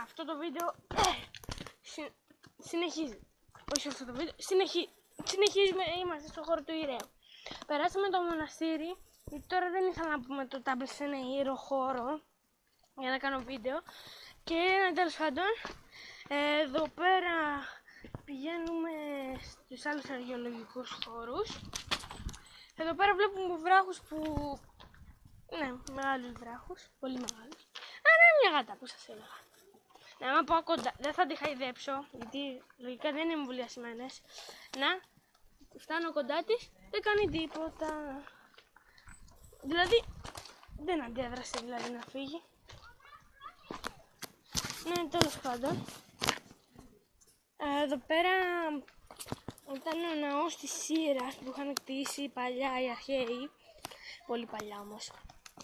αυτό το βίντεο συνεχίζει. Όχι αυτό το βίντεο, συνεχίζουμε, είμαστε στο χώρο του Ηραίου. Περάσαμε το μοναστήρι, γιατί τώρα δεν ήθελα να πούμε το τάμπλετ σε ένα ιερό χώρο για να κάνω βίντεο. Και τέλος πάντων, εδώ πέρα πηγαίνουμε στους άλλους αρχαιολογικούς χώρους. Εδώ πέρα βλέπουμε βράχους που... ναι, μεγάλους βράχους, πολύ μεγάλους. Άρα μια γάτα που σας έλεγα. Να άμα πάω κοντά, δεν θα τη χαϊδέψω, γιατί λογικά δεν είναι εμβολιασμένες. Να, φτάνω κοντά της, δεν κάνει τίποτα. Δηλαδή, δεν αντέδρασε δηλαδή να φύγει. Ναι, τέλος πάντων. Εδώ πέρα ήταν ο ναός της Σύρας που είχαν κτίσει παλιά οι αρχαίοι. Πολύ παλιά όμως.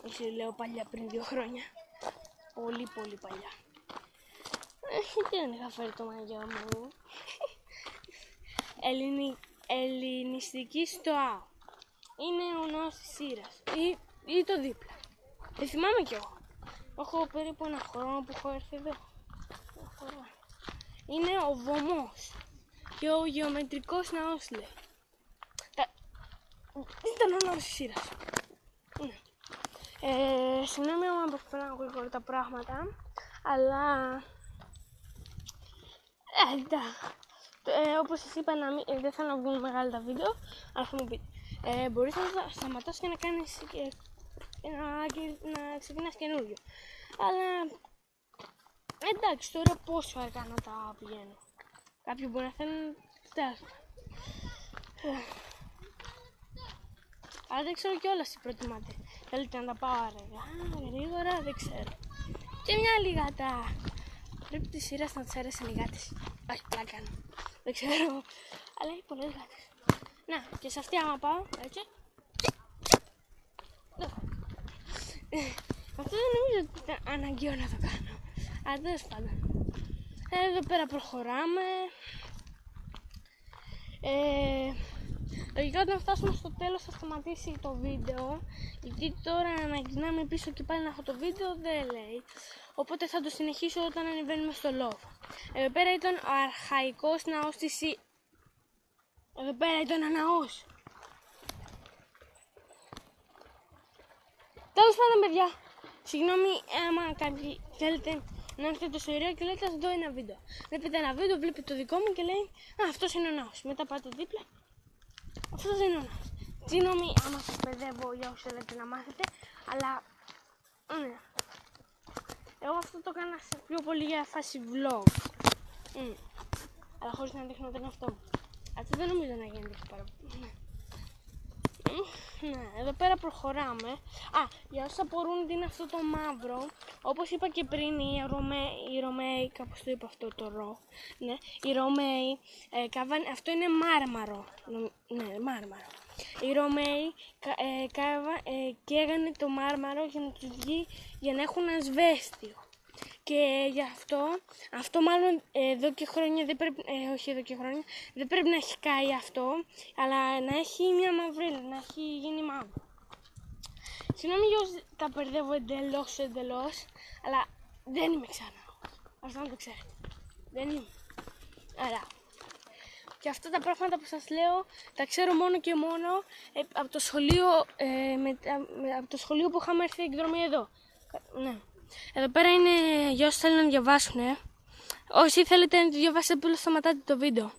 Όχι λέω παλιά πριν 2 χρόνια. Πολύ παλιά. Δεν είχα φέρει το μαγιό μου. Ελληνιστική στοά. Είναι ο ναός της Σύρας. Ή το δίπλα. Δεν θυμάμαι κι εγώ. Έχω περίπου 1 χρόνο που έχω έρθει εδώ. Είναι ο βωμός και ο γεωμετρικός ναός, λέει. Ήταν ο ναός της Σύρας. Ναι. Συγγνώμη άμα προσπαθώ γρήγορα τα πράγματα, αλλά όπως σας είπα, δεν θέλω να βγουν μεγάλα τα βίντεο, αλλά θα μου πείτε, μπορείς να σταματάς και να κάνεις να ξεκινάς καινούριο. Αλλά εντάξει, τώρα πόσο αργά να τα πηγαίνω. Κάποιοι μπορεί να θέλουν τέλος. Αλλά δεν ξέρω κιόλας τι προτιμάτε. Θέλετε να τα πάω αργά, γρήγορα, δεν ξέρω. Και μια άλλη γάτα. Πρέπει τη σειρά να τους αρέσουν οι γάτες. Όχι, πλάκα κάνω. Δεν ξέρω. Αλλά έχει πολλές γάτες. Να, και σε αυτή άμα πάω, έτσι. Αυτό δεν νομίζω ότι ήταν αναγκαίο να το κάνω. Αλλά τέλος πάντων. Εδώ πέρα προχωράμε. Λογικά όταν φτάσουμε στο τέλος θα σταματήσει το βίντεο, γιατί τώρα να γυρνάμε πίσω και πάλι να έχω το βίντεο δεν λέει. Οπότε θα το συνεχίσω όταν ανεβαίνουμε στο λόφο. Εδώ πέρα ήταν ο αρχαϊκός ναός της Σύρας. Εδώ πέρα ήταν ο ναός. Τέλος πάντων, παιδιά, συγγνώμη άμα κάποιοι θέλετε να έρθετε στο Ηραίο και λέτε, ας δω ένα βίντεο. Βλέπετε ένα βίντεο, βλέπετε το δικό μου και λέει, α, αυτός είναι ο ναός. Μετά πάτε δίπλα. Αυτό δεν είναι ο ναός. Συγγνώμη άμα σας παιδεύω για όσοι θέλετε να μάθετε, αλλά ναι. Εγώ αυτό το έκανα πιο πολύ για φάση vlog. Αλλά χωρίς να δείχνω τον εαυτό μου. Αυτό δεν νομίζω να γίνεται πάρα πολύ. Ναι, εδώ πέρα προχωράμε. Για όσοι απορούν τι είναι αυτό το μαύρο, όπως είπα και πριν, οι Ρωμαίοι, κάπως το είπα αυτό το ρο, ναι, οι Ρωμαίοι, αυτό είναι μάρμαρο, ναι, μάρμαρο. Οι Ρωμαίοι καίγανε το μάρμαρο για να τους βγει, για να έχουν ασβέστιο. Και γι' αυτό μάλλον εδώ και χρόνια δεν πρέπει, όχι εδώ και χρόνια, δεν πρέπει να έχει καεί αυτό, αλλά να έχει μια μαυρίλα, να έχει γίνει μαύρο. Συγγνώμη για όσοι τα μπερδεύω εντελώς, αλλά δεν είμαι ξανά. Αυτό να το ξέρετε. Δεν είμαι. Άρα. Και αυτά τα πράγματα που σας λέω τα ξέρω μόνο και μόνο από το σχολείο που είχαμε έρθει εκδρομή εδώ. Ναι. Εδώ πέρα είναι για όσοι θέλουν να διαβάσουν. Όσοι θέλετε να το διαβάσετε, απλώς σταματάτε το βίντεο.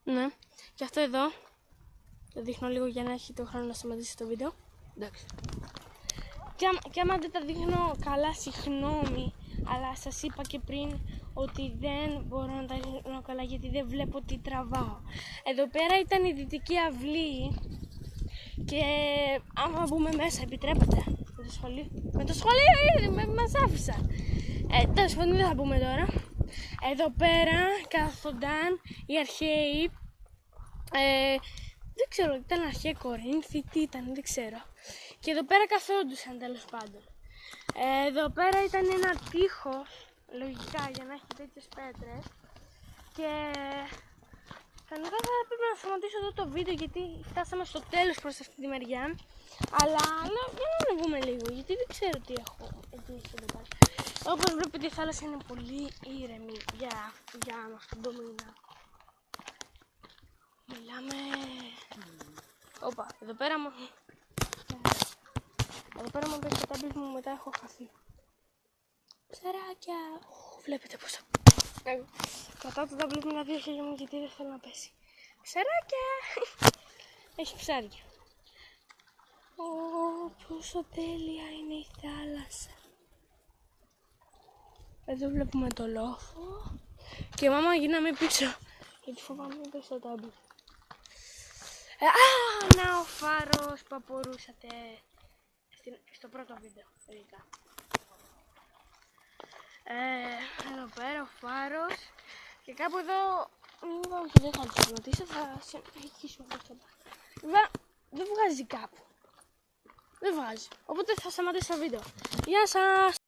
Ναι. Και αυτό εδώ. Το δείχνω λίγο για να έχει το χρόνο να σταματήσει το βίντεο. Εντάξει. Και άμα δεν τα δείχνω καλά, συγγνώμη. Αλλά σας είπα και πριν ότι δεν μπορώ να τα δείχνω καλά γιατί δεν βλέπω τι τραβάω. Εδώ πέρα ήταν η δυτική αυλή. Και άμα μπούμε μέσα, επιτρέπετε. Με το σχολείο μας άφησαν. Τέλος πάντων, δεν θα πούμε τώρα. Εδώ πέρα κάθονταν οι αρχαίοι. Δεν ξέρω, ήταν αρχαίοι Κορίνθοι, τι ήταν, δεν ξέρω. Και εδώ πέρα καθόντουσαν τέλος πάντων. Εδώ πέρα ήταν ένα τείχος, λογικά για να έχει τέτοιες πέτρες. Και κανονικά θα πρέπει να σταματήσω εδώ το βίντεο γιατί φτάσαμε στο τέλος προς αυτή τη μεριά. Αλλά για να ανεβούμε λίγο γιατί δεν ξέρω τι έχω ετοιμάσει εδώ πέρα. Όπως βλέπετε η θάλασσα είναι πολύ ήρεμη για αυτό το μήνα. Μιλάμε... Όπα, εδώ πέρα μου παίξει το τάμπλετ μου, μετά έχω χαθεί. Ψαράκια! Βλέπετε πόσα... Κρατάω το τάμπλετ μου να δύο χέρια μου γιατί δεν θέλω να πέσει. Ψαράκια! Έχει ψάρια. Πόσο τέλεια είναι η θάλασσα. Εδώ βλέπουμε το λόφο. Και μάμα γίναμε πίσω. Γιατί φοβάμαι να πέσει το τάμπλετ. Να ο φάρος που απορούσατε στο πρώτο βίντεο, ειδικά. Εδώ πέρα ο φάρος. Και κάπου εδώ, δεν θα το σταματήσω, θα συνεχίσω όπως το πάω. Δεν βγάζει κάπου. Δεν βγάζει. Οπότε θα σταματήσω το βίντεο. Γεια σας!